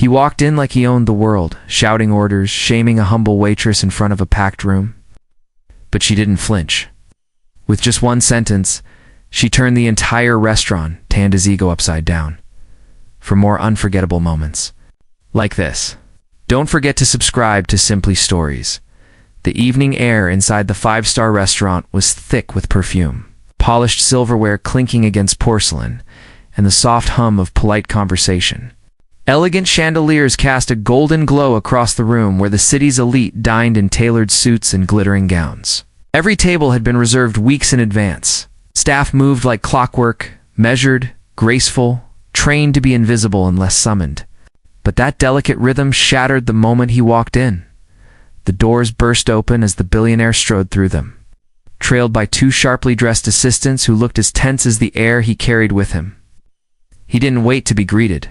He walked in like he owned the world, shouting orders, shaming a humble waitress in front of a packed room. But she didn't flinch. With just one sentence, she turned the entire restaurant, turned his ego upside down. For more unforgettable moments like this, don't forget to subscribe to Simply Stories. The evening air inside the five-star restaurant was thick with perfume, polished silverware clinking against porcelain, and the soft hum of polite conversation. Elegant chandeliers cast a golden glow across the room where the city's elite dined in tailored suits and glittering gowns. Every table had been reserved weeks in advance. Staff moved like clockwork, measured, graceful, trained to be invisible unless summoned. But that delicate rhythm shattered the moment he walked in. The doors burst open as the billionaire strode through them, trailed by two sharply dressed assistants who looked as tense as the air he carried with him. He didn't wait to be greeted.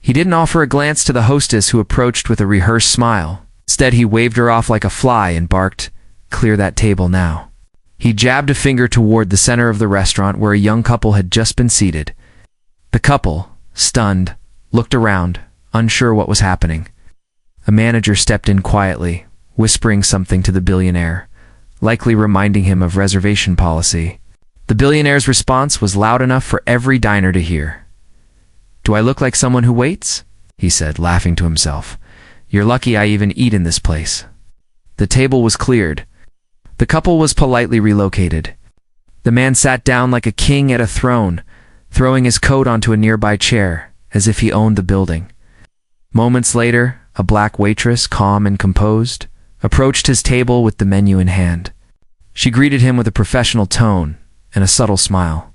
He didn't offer a glance to the hostess who approached with a rehearsed smile. Instead, he waved her off like a fly and barked, "Clear that table now." He jabbed a finger toward the center of the restaurant where a young couple had just been seated. The couple, stunned, looked around, unsure what was happening. A manager stepped in quietly, whispering something to the billionaire, likely reminding him of reservation policy. The billionaire's response was loud enough for every diner to hear. "Do I look like someone who waits?" he said, laughing to himself. "You're lucky I even eat in this place." The table was cleared. The couple was politely relocated. The man sat down like a king at a throne, throwing his coat onto a nearby chair, as if he owned the building. Moments later, a black waitress, calm and composed, approached his table with the menu in hand. She greeted him with a professional tone and a subtle smile.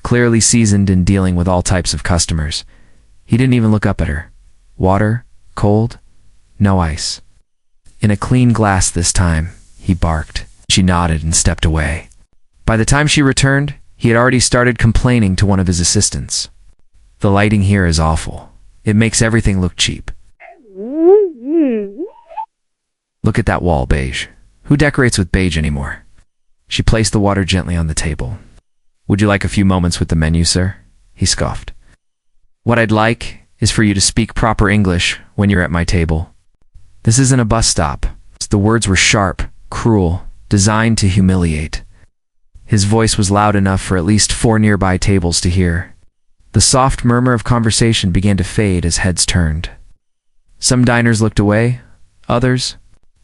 Clearly seasoned in dealing with all types of customers, he didn't even look up at her. "Water? Cold? No ice." "In a clean glass this time," he barked. She nodded and stepped away. By the time she returned, he had already started complaining to one of his assistants. "The lighting here is awful. It makes everything look cheap. Look at that wall, beige. Who decorates with beige anymore?" She placed the water gently on the table. "Would you like a few moments with the menu, sir?" he scoffed. "What I'd like is for you to speak proper English when you're at my table. This isn't a bus stop." The words were sharp, cruel, designed to humiliate. His voice was loud enough for at least 4 nearby tables to hear. The soft murmur of conversation began to fade as heads turned. Some diners looked away, others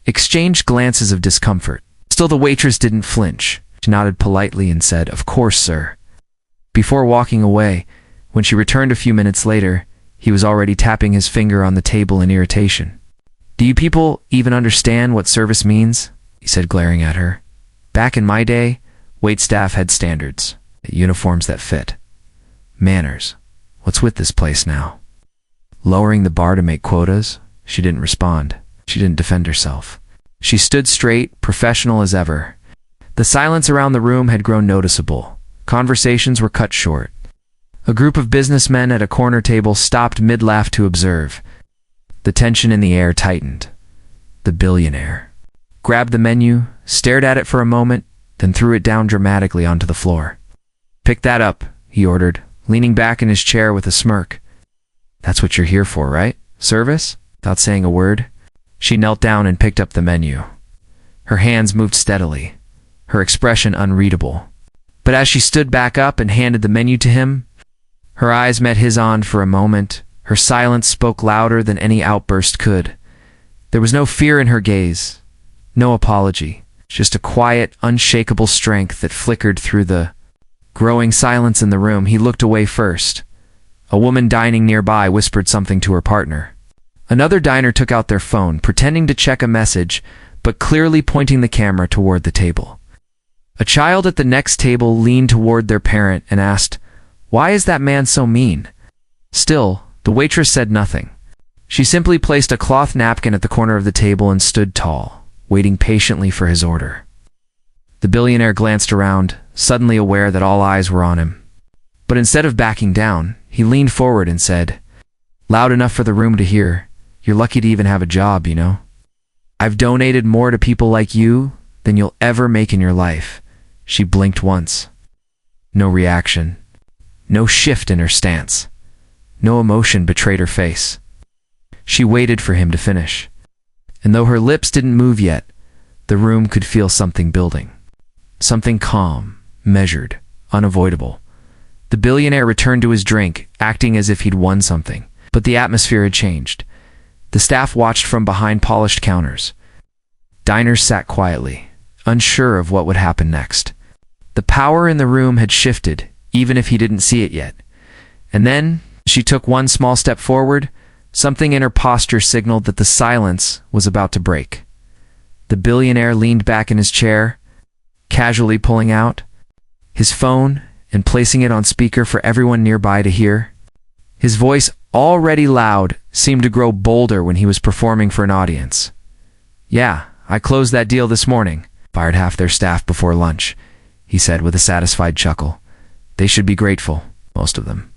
exchanged glances of discomfort. Still, the waitress didn't flinch. She nodded politely and said, "Of course, sir." Before walking away, when she returned a few minutes later, he was already tapping his finger on the table in irritation. "Do you people even understand what service means?" he said, glaring at her. "Back in my day, waitstaff had standards, uniforms that fit. Manners. What's with this place now?" Lowering the bar to make quotas, she didn't respond. She didn't defend herself. She stood straight, professional as ever. The silence around the room had grown noticeable. Conversations were cut short. A group of businessmen at a corner table stopped mid-laugh to observe. The tension in the air tightened. The billionaire grabbed the menu, stared at it for a moment, then threw it down dramatically onto the floor. "Pick that up," he ordered, leaning back in his chair with a smirk. "That's what you're here for, right? Service?" Without saying a word, she knelt down and picked up the menu. Her hands moved steadily, her expression unreadable. But as she stood back up and handed the menu to him, her eyes met his on for a moment. Her silence spoke louder than any outburst could. There was no fear in her gaze, no apology, just a quiet, unshakable strength that flickered through the growing silence in the room. He looked away first. A woman dining nearby whispered something to her partner. Another diner took out their phone, pretending to check a message, but clearly pointing the camera toward the table. A child at the next table leaned toward their parent and asked, "Why is that man so mean?" Still, the waitress said nothing. She simply placed a cloth napkin at the corner of the table and stood tall, waiting patiently for his order. The billionaire glanced around, suddenly aware that all eyes were on him. But instead of backing down, he leaned forward and said, loud enough for the room to hear, "You're lucky to even have a job, you know? I've donated more to people like you than you'll ever make in your life." She blinked once. No reaction. No shift in her stance. No emotion betrayed her face. She waited for him to finish. And though her lips didn't move yet, the room could feel something building. Something calm, measured, unavoidable. The billionaire returned to his drink, acting as if he'd won something. But the atmosphere had changed. The staff watched from behind polished counters. Diners sat quietly, unsure of what would happen next. The power in the room had shifted, even if he didn't see it yet. And then, she took one small step forward. Something in her posture signaled that the silence was about to break. The billionaire leaned back in his chair, casually pulling out his phone and placing it on speaker for everyone nearby to hear. His voice, already loud, seemed to grow bolder when he was performing for an audience. "Yeah, I closed that deal this morning. Fired half their staff before lunch," he said with a satisfied chuckle. "They should be grateful, most of them.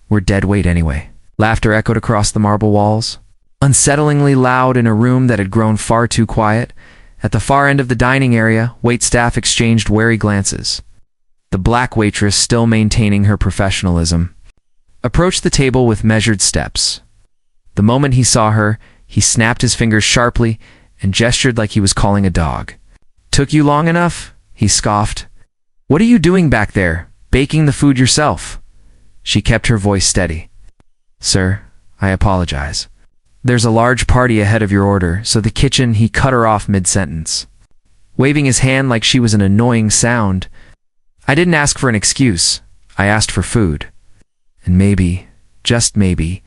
We're dead weight anyway." Laughter echoed across the marble walls, unsettlingly loud in a room that had grown far too quiet. At the far end of the dining area, waitstaff exchanged wary glances. The black waitress, still maintaining her professionalism, approached the table with measured steps. The moment he saw her, he snapped his fingers sharply and gestured like he was calling a dog. "Took you long enough?" he scoffed. "What are you doing back there, baking the food yourself?" She kept her voice steady. "Sir, I apologize. There's a large party ahead of your order, so the kitchen..." He cut her off mid-sentence, waving his hand like she was an annoying sound. "I didn't ask for an excuse. I asked for food. And maybe, just maybe,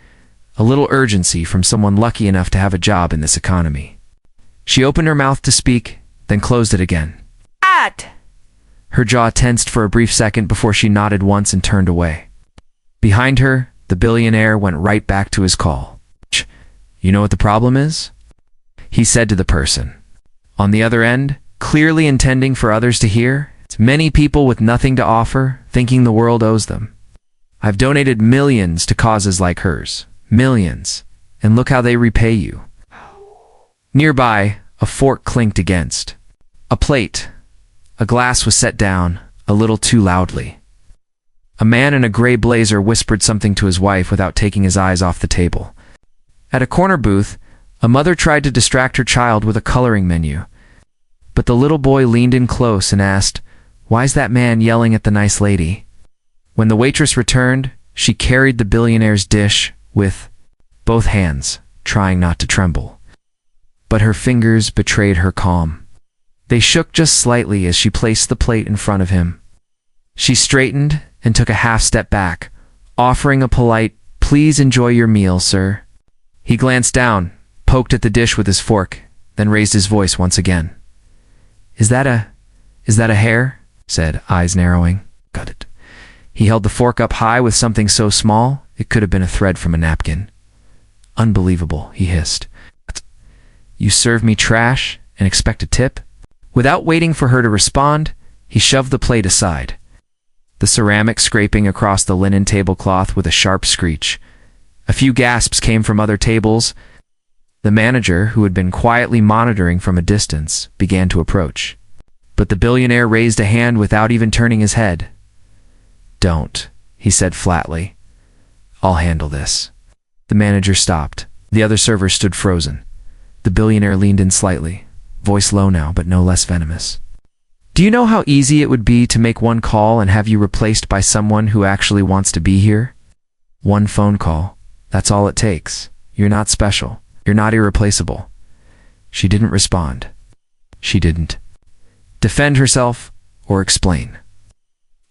a little urgency from someone lucky enough to have a job in this economy." She opened her mouth to speak, then closed it again. Her jaw tensed for a brief second before she nodded once and turned away. Behind her, the billionaire went right back to his call. "You know what the problem is?" he said to the person on the other end, clearly intending for others to hear. "It's many people with nothing to offer, thinking the world owes them. I've donated millions to causes like hers. Millions. And look how they repay you." Nearby, a fork clinked against a plate. A glass was set down, a little too loudly. A man in a gray blazer whispered something to his wife without taking his eyes off the table. At a corner booth, a mother tried to distract her child with a coloring menu. But the little boy leaned in close and asked, "Why's that man yelling at the nice lady?" When the waitress returned, she carried the billionaire's dish with both hands, trying not to tremble. But her fingers betrayed her calm. They shook just slightly as she placed the plate in front of him. She straightened and took a half step back, offering a polite, "Please enjoy your meal, sir." He glanced down, poked at the dish with his fork, then raised his voice once again. Is that a hair?" said, eyes narrowing. "Got it." He held the fork up high with something so small, it could have been a thread from a napkin. "Unbelievable," he hissed. "You serve me trash and expect a tip?" Without waiting for her to respond, he shoved the plate aside, the ceramic scraping across the linen tablecloth with a sharp screech. A few gasps came from other tables. The manager, who had been quietly monitoring from a distance, began to approach. But the billionaire raised a hand without even turning his head. "Don't," he said flatly. "I'll handle this." The manager stopped. The other servers stood frozen. The billionaire leaned in slightly, voice low now but no less venomous. "Do you know how easy it would be to make one call and have you replaced by someone who actually wants to be here? One phone call. That's all it takes. You're not special. You're not irreplaceable." She didn't respond. She didn't defend herself or explain.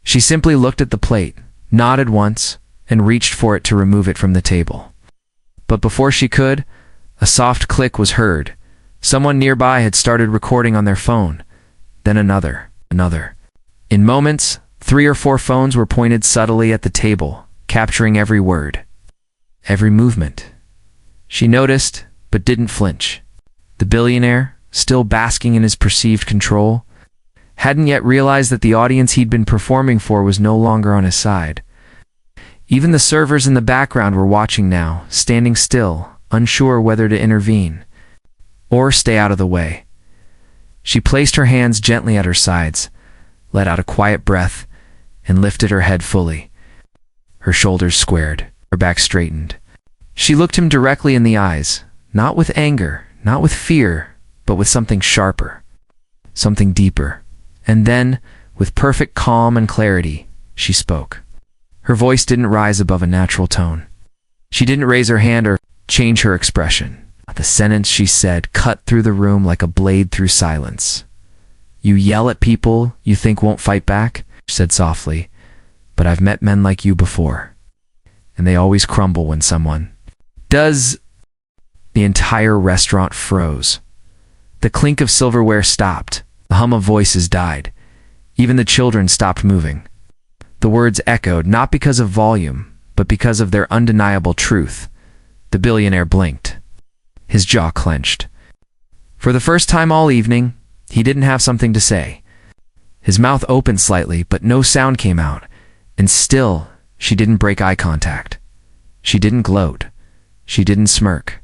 She simply looked at the plate, nodded once, and reached for it to remove it from the table. But before she could, a soft click was heard. Someone nearby had started recording on their phone. Then another. In moments, 3 or 4 phones were pointed subtly at the table, capturing every word, every movement. She noticed, but didn't flinch. The billionaire, still basking in his perceived control, hadn't yet realized that the audience he'd been performing for was no longer on his side. Even the servers in the background were watching now, standing still, unsure whether to intervene or stay out of the way. She placed her hands gently at her sides, let out a quiet breath, and lifted her head fully. Her shoulders squared, her back straightened. She looked him directly in the eyes, not with anger, not with fear, but with something sharper, something deeper. And then, with perfect calm and clarity, she spoke. Her voice didn't rise above a natural tone. She didn't raise her hand or change her expression. The sentence she said cut through the room like a blade through silence. "You yell at people you think won't fight back," she said softly, "but I've met men like you before, and they always crumble when someone does." The entire restaurant froze. The clink of silverware stopped. The hum of voices died. Even the children stopped moving. The words echoed, not because of volume, but because of their undeniable truth. The billionaire blinked. His jaw clenched. For the first time all evening, he didn't have something to say. His mouth opened slightly, but no sound came out. And still, she didn't break eye contact. She didn't gloat. She didn't smirk.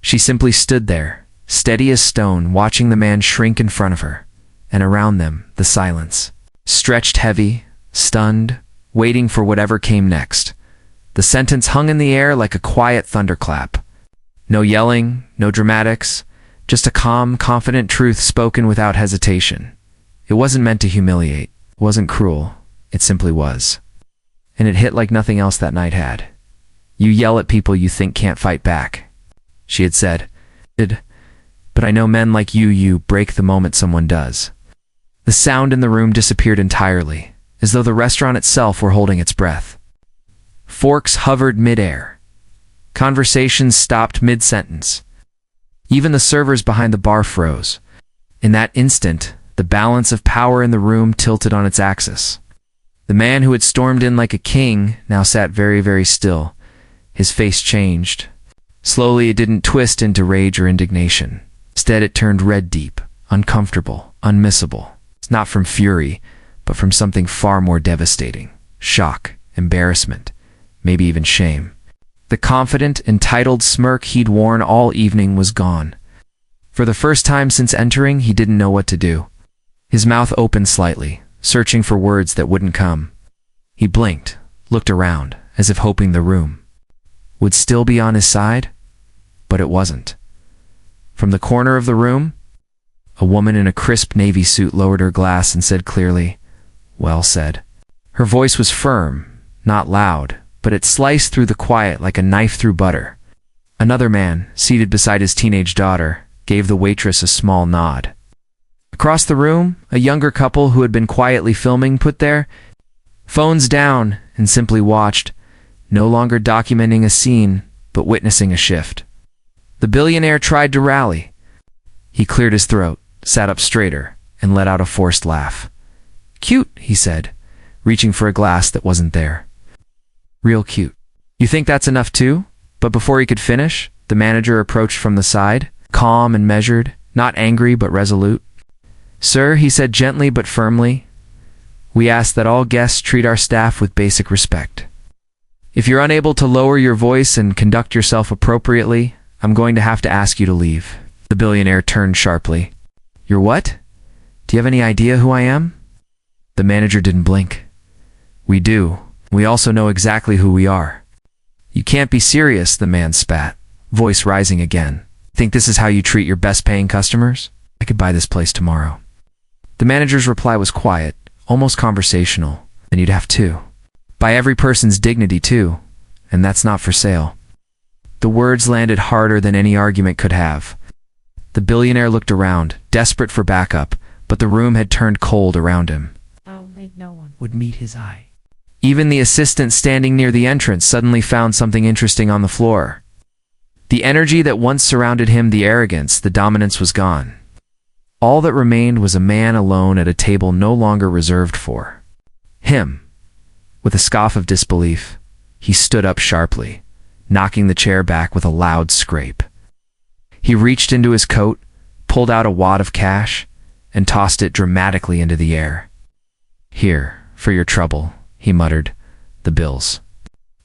She simply stood there, steady as stone, watching the man shrink in front of her. And around them, the silence. Stretched heavy, stunned, waiting for whatever came next. The sentence hung in the air like a quiet thunderclap. No yelling, no dramatics, just a calm, confident truth spoken without hesitation. It wasn't meant to humiliate. It wasn't cruel. It simply was. And it hit like nothing else that night had. "You yell at people you think can't fight back," she had said. "But I know men like you break the moment someone does." The sound in the room disappeared entirely, as though the restaurant itself were holding its breath. Forks hovered mid-air. Conversations stopped mid-sentence. Even the servers behind the bar froze. In that instant, the balance of power in the room tilted on its axis. The man who had stormed in like a king now sat very, very still. His face changed. Slowly, it didn't twist into rage or indignation. Instead, it turned red deep, uncomfortable, unmissable. It's not from fury, but from something far more devastating. Shock, embarrassment, maybe even shame. The confident, entitled smirk he'd worn all evening was gone. For the first time since entering, he didn't know what to do. His mouth opened slightly, searching for words that wouldn't come. He blinked, looked around, as if hoping the room would still be on his side, but it wasn't. From the corner of the room, a woman in a crisp navy suit lowered her glass and said clearly, "Well said." Her voice was firm, not loud, but it sliced through the quiet like a knife through butter. Another man, seated beside his teenage daughter, gave the waitress a small nod. Across the room, a younger couple who had been quietly filming put their phones down and simply watched, no longer documenting a scene, but witnessing a shift. The billionaire tried to rally. He cleared his throat, sat up straighter, and let out a forced laugh. "Cute," he said, reaching for a glass that wasn't there. "Real cute. You think that's enough too?" But before he could finish, the manager approached from the side, calm and measured, not angry but resolute. "Sir," he said gently but firmly, "we ask that all guests treat our staff with basic respect. If you're unable to lower your voice and conduct yourself appropriately, I'm going to have to ask you to leave." The billionaire turned sharply. "You're what? Do you have any idea who I am?" The manager didn't blink. "We do. We also know exactly who we are." "You can't be serious," the man spat, voice rising again. "Think this is how you treat your best-paying customers? I could buy this place tomorrow." The manager's reply was quiet, almost conversational. "Then you'd have to. Buy every person's dignity too, and that's not for sale." The words landed harder than any argument could have. The billionaire looked around, desperate for backup, but the room had turned cold around him. No one Would meet his eye. Even the assistant standing near the entrance suddenly found something interesting on the floor. The energy that once surrounded him, the arrogance, the dominance was gone. All that remained was a man alone at a table no longer reserved for him. With a scoff of disbelief, he stood up sharply, knocking the chair back with a loud scrape. He reached into his coat, pulled out a wad of cash, and tossed it dramatically into the air. "Here, for your trouble," he muttered, "the bills."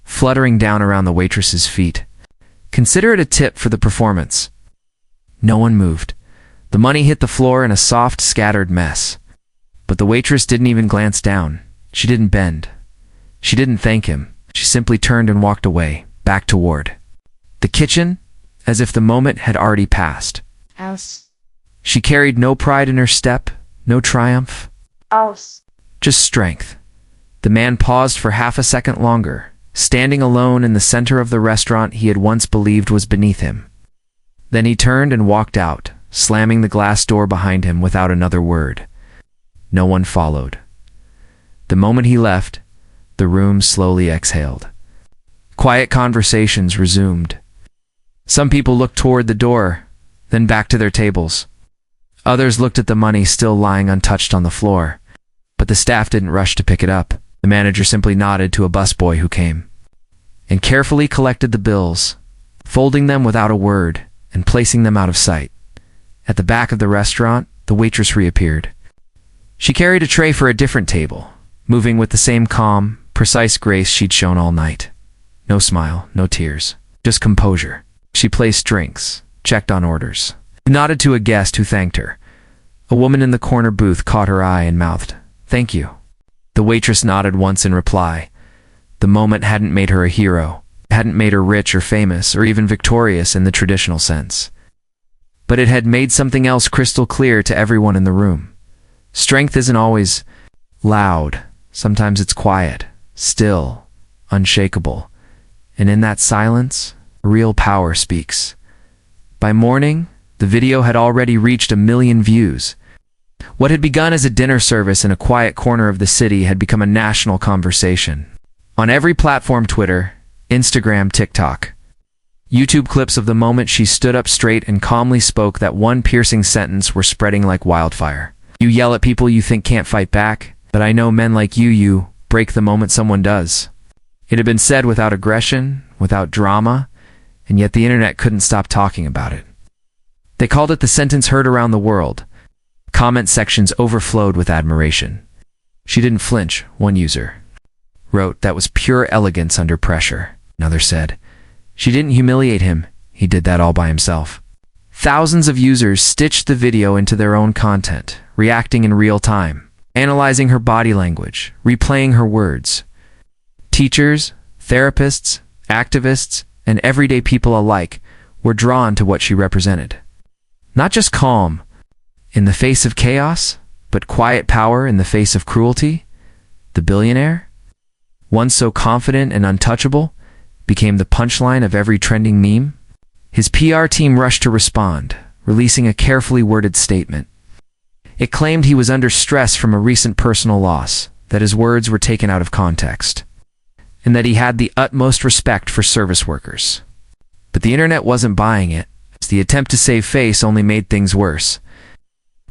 Fluttering down around the waitress's feet. "Consider it a tip for the performance." No one moved. The money hit the floor in a soft, scattered mess. But the waitress didn't even glance down. She didn't bend. She didn't thank him. She simply turned and walked away, back to Ward. The kitchen, as if the moment had already passed. Aus. She carried no pride in her step, no triumph, Aus. just strength. The man paused for half a second longer, standing alone in the center of the restaurant he had once believed was beneath him. Then he turned and walked out, slamming the glass door behind him without another word. No one followed. The moment he left, the room slowly exhaled. Quiet conversations resumed. Some people looked toward the door, then back to their tables. Others looked at the money still lying untouched on the floor, but the staff didn't rush to pick it up. The manager simply nodded to a busboy who came and carefully collected the bills, folding them without a word and placing them out of sight. At the back of the restaurant, the waitress reappeared. She carried a tray for a different table, moving with the same calm, precise grace she'd shown all night. No smile, no tears, just composure. She placed drinks, checked on orders, nodded to a guest who thanked her. A woman in the corner booth caught her eye and mouthed, "Thank you." The waitress nodded once in reply. The moment hadn't made her a hero, hadn't made her rich or famous or even victorious in the traditional sense. But it had made something else crystal clear to everyone in the room. Strength isn't always loud. Sometimes it's quiet, still, unshakable. And in that silence, real power speaks. By morning, the video had already reached 1 million views. What had begun as a dinner service in a quiet corner of the city had become a national conversation. On every platform, Twitter, Instagram, TikTok, YouTube clips of the moment she stood up straight and calmly spoke that one piercing sentence were spreading like wildfire. You yell at people you think can't fight back, but I know men like you break the moment someone does. It had been said without aggression, without drama, and yet the internet couldn't stop talking about it. They called it the sentence heard around the world. Comment sections overflowed with admiration. She didn't flinch, one user wrote. That was pure elegance under pressure. Another said, she didn't humiliate him, he did that all by himself. Thousands of users stitched the video into their own content, reacting in real time, analyzing her body language, replaying her words. Teachers, therapists, activists, and everyday people alike were drawn to what she represented. Not just calm in the face of chaos, but quiet power in the face of cruelty. The billionaire, once so confident and untouchable, became the punchline of every trending meme. His PR team rushed to respond, releasing a carefully worded statement. It claimed he was under stress from a recent personal loss, that his words were taken out of context, and that he had the utmost respect for service workers. But the internet wasn't buying it. The attempt to save face only made things worse.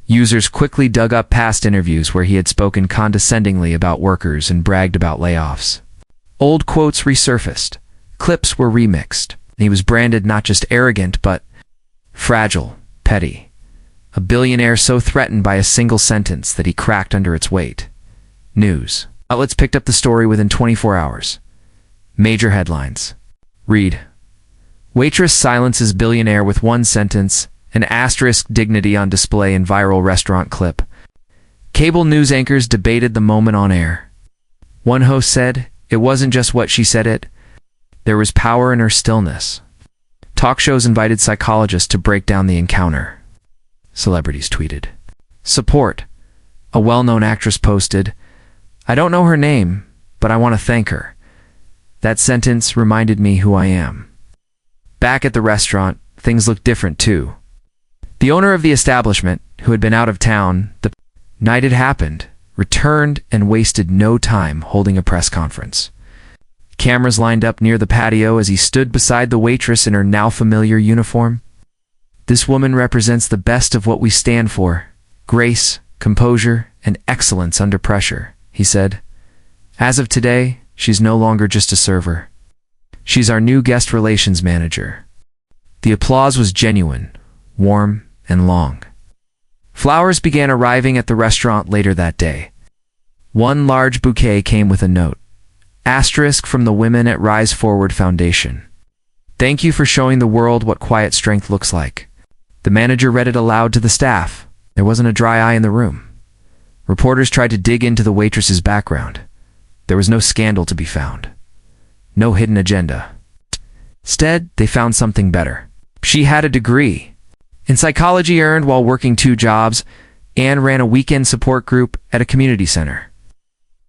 Users quickly dug up past interviews where he had spoken condescendingly about workers and bragged about layoffs. Old quotes resurfaced. Clips were remixed. He was branded not just arrogant, but fragile, petty. A billionaire so threatened by a single sentence that he cracked under its weight. News outlets picked up the story within 24 hours. Major headlines. Read: Waitress silences billionaire with one sentence, an asterisk dignity on display in viral restaurant clip. Cable news anchors debated the moment on air. One host said, it wasn't just what she said it. There was power in her stillness. Talk shows invited psychologists to break down the encounter. Celebrities tweeted. Support. A well-known actress posted, I don't know her name, but I want to thank her. That sentence reminded me who I am. Back at the restaurant, things looked different too. The owner of the establishment, who had been out of town the night it happened, returned and wasted no time holding a press conference. Cameras lined up near the patio as he stood beside the waitress in her now familiar uniform. This woman represents the best of what we stand for: grace, composure, and excellence under pressure, he said. As of today, she's no longer just a server. She's our new guest relations manager. The applause was genuine, warm, and long. Flowers began arriving at the restaurant later that day. One large bouquet came with a note. Asterisk from the women at Rise Forward Foundation. Thank you for showing the world what quiet strength looks like. The manager read it aloud to the staff. There wasn't a dry eye in the room. Reporters tried to dig into the waitress's background. There was no scandal to be found. No hidden agenda. Instead, they found something better. She had a degree in psychology earned while working 2 jobs and ran a weekend support group at a community center.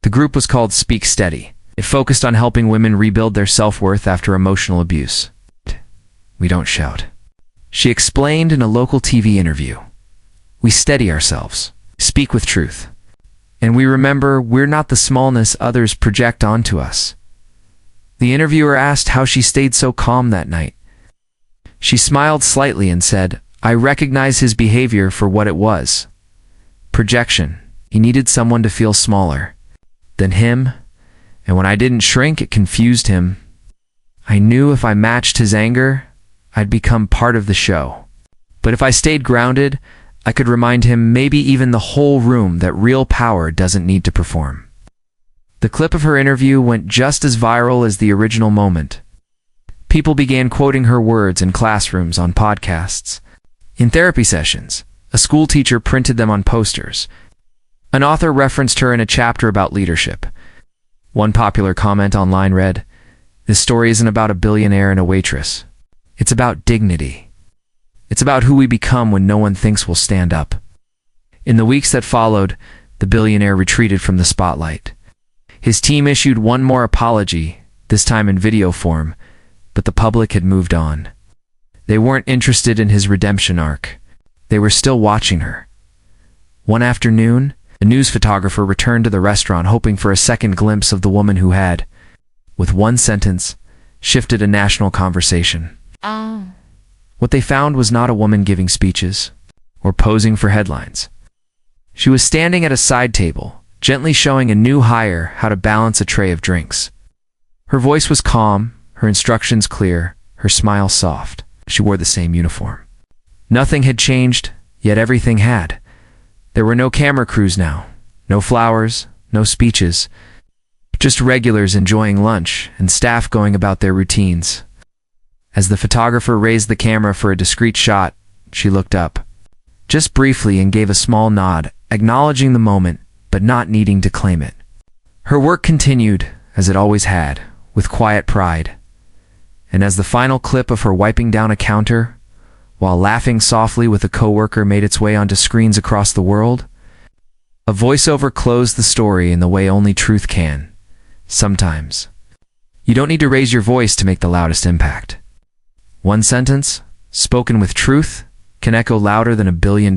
The group was called Speak Steady. It focused on helping women rebuild their self-worth after emotional abuse. We don't shout. She explained in a local TV interview. We steady ourselves, speak with truth, and we remember we're not the smallness others project onto us. The interviewer asked how she stayed so calm that night. She smiled slightly and said, I recognize his behavior for what it was. Projection. He needed someone to feel smaller than him, and when I didn't shrink, it confused him. I knew if I matched his anger, I'd become part of the show. But if I stayed grounded, I could remind him, maybe even the whole room, that real power doesn't need to perform. The clip of her interview went just as viral as the original moment. People began quoting her words in classrooms, on podcasts, in therapy sessions. A school teacher printed them on posters. An author referenced her in a chapter about leadership. One popular comment online read, "This story isn't about a billionaire and a waitress. It's about dignity. It's about who we become when no one thinks we'll stand up." In the weeks that followed, the billionaire retreated from the spotlight. His team issued one more apology, this time in video form, but the public had moved on. They weren't interested in his redemption arc. They were still watching her. One afternoon, a news photographer returned to the restaurant hoping for a second glimpse of the woman who had, with one sentence, shifted a national conversation. What they found was not a woman giving speeches or posing for headlines. She was standing at a side table, gently showing a new hire how to balance a tray of drinks. Her voice was calm, her instructions clear, her smile soft. She wore the same uniform. Nothing had changed, yet everything had. There were no camera crews now, no flowers, no speeches, just regulars enjoying lunch and staff going about their routines. As the photographer raised the camera for a discreet shot, she looked up, just briefly, and gave a small nod, acknowledging the moment, but not needing to claim it. Her work continued, as it always had, with quiet pride. And as the final clip of her wiping down a counter, while laughing softly with a coworker, made its way onto screens across the world, a voiceover closed the story in the way only truth can. Sometimes, you don't need to raise your voice to make the loudest impact. One sentence, spoken with truth, can echo louder than $1 billion.